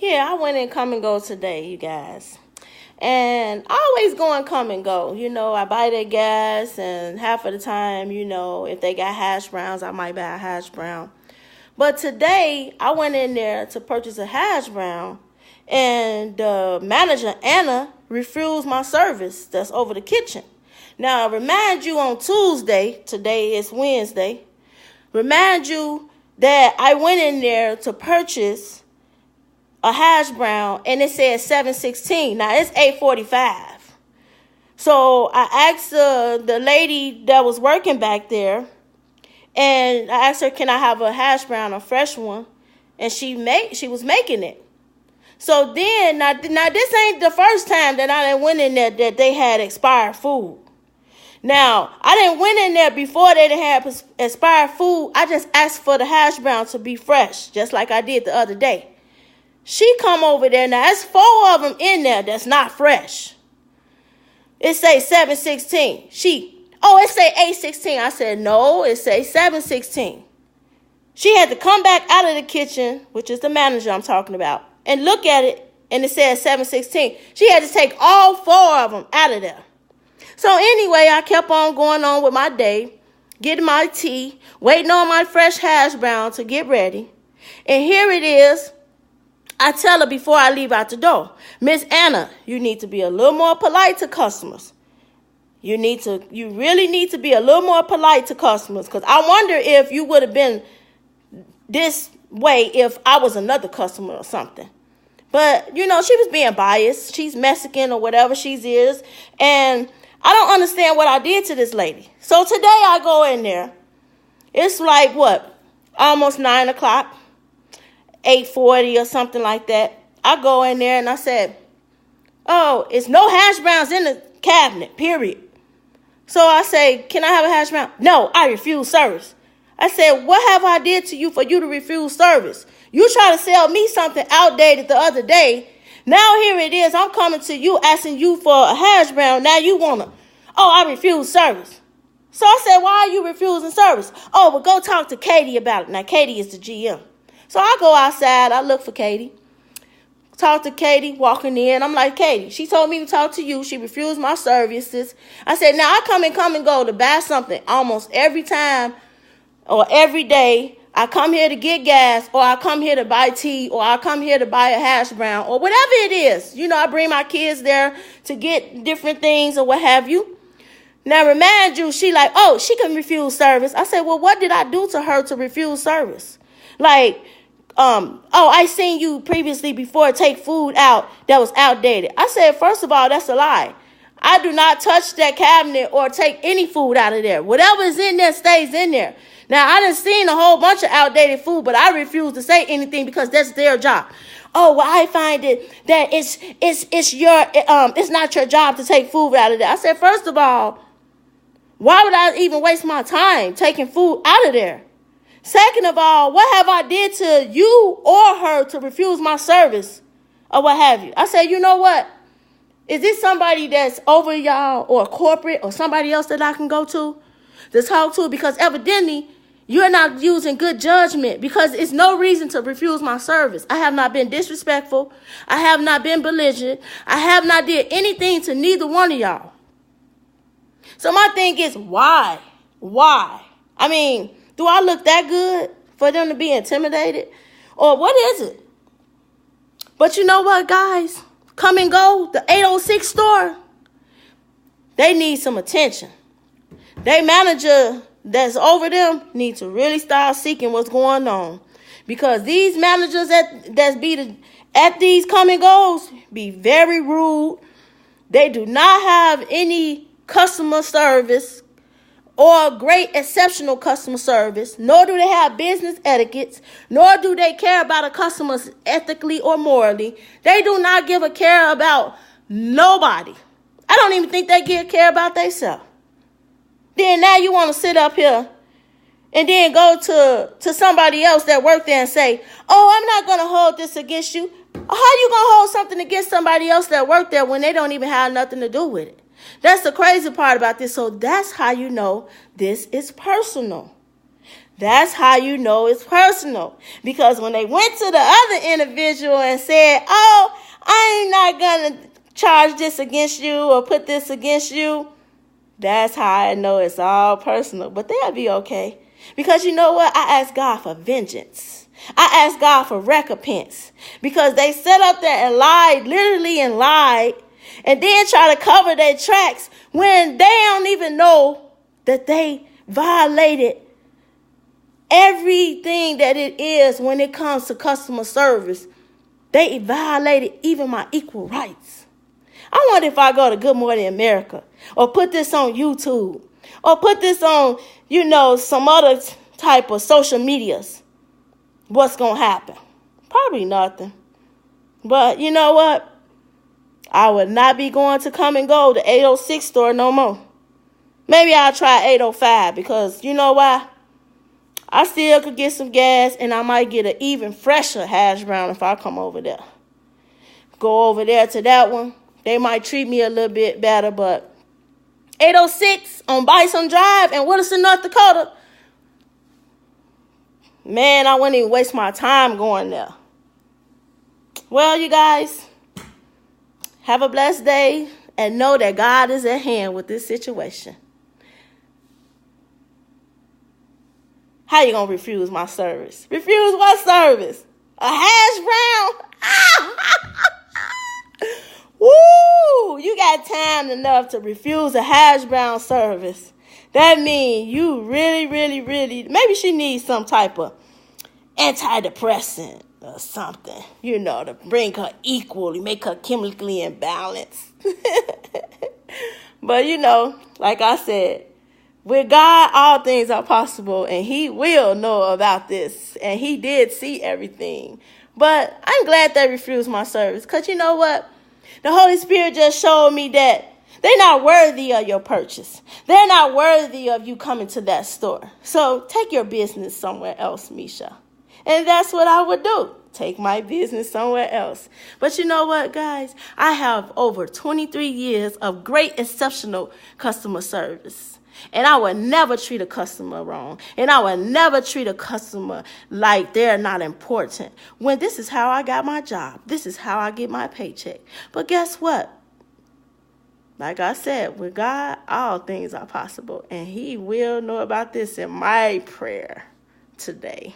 Yeah, I went in Come and Go today, you guys. And I always go and Come and Go. I buy their gas, and half of the time, if they got hash browns, I might buy a hash brown. But today, I went in there to purchase a hash brown, and the manager, Anna, refused my service that's over the kitchen. Now, I remind you on Tuesday, today is Wednesday, remind you that I went in there to purchase a hash brown, and it said 7:16. Now, it's 8:45. So I asked the lady that was working back there, and I asked her, can I have a hash brown, a fresh one? And she was making it. So then, now this ain't the first time that I done went in there that they had expired food. Now, I didn't went in there before they didn't have expired food. I just asked for the hash brown to be fresh, just like I did the other day. She come over there. Now, there's 4 of them in there that's not fresh. It say 7:16. It say 8:16. I said, no, it say 7:16. She had to come back out of the kitchen, which is the manager I'm talking about, and look at it, and it says 7:16. She had to take all 4 of them out of there. So anyway, I kept on going on with my day, getting my tea, waiting on my fresh hash brown to get ready. And here it is. I tell her before I leave out the door, Miss Anna, you need to be a little more polite to customers. You really need to be a little more polite to customers, because I wonder if you would have been this way if I was another customer or something. But, she was being biased. She's Mexican or whatever she is. And I don't understand what I did to this lady. So today I go in there. It's like, almost 9 o'clock, 8:40 or something like that. I go in there and I said, oh, it's no hash browns in the cabinet, period. So I say, can I have a hash brown? No, I refuse service. I said, what have I did to you for you to refuse service? You try to sell me something outdated the other day. Now here it is. I'm coming to you asking you for a hash brown. Now you want to, I refuse service. So I said, why are you refusing service? Oh, well, go talk to Katie about it. Now, Katie is the GM. So I go outside. I look for Katie. Talk to Katie, walking in. I'm like, Katie, she told me to talk to you. She refused my services. I said, now I come and go to buy something almost every time or every day. I come here to get gas, or I come here to buy tea, or I come here to buy a hash brown, or whatever it is. I bring my kids there to get different things or what have you. Now, remind you, she like, she can refuse service. I said, well, what did I do to her to refuse service? Like, I seen you previously before take food out that was outdated. I said, first of all, that's a lie. I do not touch that cabinet or take any food out of there. Whatever is in there stays in there. Now, I done seen a whole bunch of outdated food, but I refuse to say anything because that's their job. Oh, well, I find it that it's not your job to take food out of there. I said, first of all, why would I even waste my time taking food out of there? Second of all, what have I did to you or her to refuse my service or what have you? I said, you know what? Is this somebody that's over y'all or corporate or somebody else that I can go to talk to? Because evidently you're not using good judgment, because it's no reason to refuse my service. I have not been disrespectful. I have not been belligerent. I have not did anything to neither one of y'all. So my thing is, why? Why? I mean, do I look that good for them to be intimidated? Or what is it? But you know what, guys? Come and Go, the 806 store, they need some attention. Their manager that's over them need to really start seeking what's going on. Because these managers at these Come and Goes be very rude. They do not have any customer service or great exceptional customer service, nor do they have business etiquettes, nor do they care about a customer ethically or morally. They do not give a care about nobody. I don't even think they care about themselves. Then now you want to sit up here and then go to somebody else that worked there and say, I'm not going to hold this against you. How you going to hold something against somebody else that worked there when they don't even have nothing to do with it? That's the crazy part about this. So that's how you know this is personal. That's how you know it's personal. Because when they went to the other individual and said, oh, I ain't not going to charge this against you or put this against you, that's how I know it's all personal. But they'll be okay. Because you know what? I ask God for vengeance. I ask God for recompense. Because they sat up there and lied, literally and lied, and then try to cover their tracks when they don't even know that they violated everything that it is when it comes to customer service. They violated even my equal rights. I wonder if I go to Good Morning America or put this on YouTube or put this on, some other type of social medias, what's going to happen? Probably nothing. But you know what? I would not be going to Come and Go, the 806 store no more. Maybe I'll try 805 because you know why? I still could get some gas and I might get an even fresher hash brown if I come over there. Go over there to that one. They might treat me a little bit better, but 806 on Bison Drive in Williston, North Dakota, man, I wouldn't even waste my time going there. Well, you guys, have a blessed day and know that God is at hand with this situation. How you gonna refuse my service? Refuse what service? A hash brown? Woo! You got time enough to refuse a hash brown service. That means you really, really, really, maybe she needs some type of antidepressant or something, to bring her equally, make her chemically imbalanced. But, like I said, with God, all things are possible, and he will know about this, and he did see everything. But I'm glad they refused my service, because you know what? The Holy Spirit just showed me that they're not worthy of your purchase. They're not worthy of you coming to that store. So take your business somewhere else, Meshia. And that's what I would do. Take my business somewhere else. But you know what, guys? I have over 23 years of great, exceptional customer service. And I would never treat a customer wrong. And I would never treat a customer like they're not important. When this is how I got my job. This is how I get my paycheck. But guess what? Like I said, with God, all things are possible. And he will know about this in my prayer today.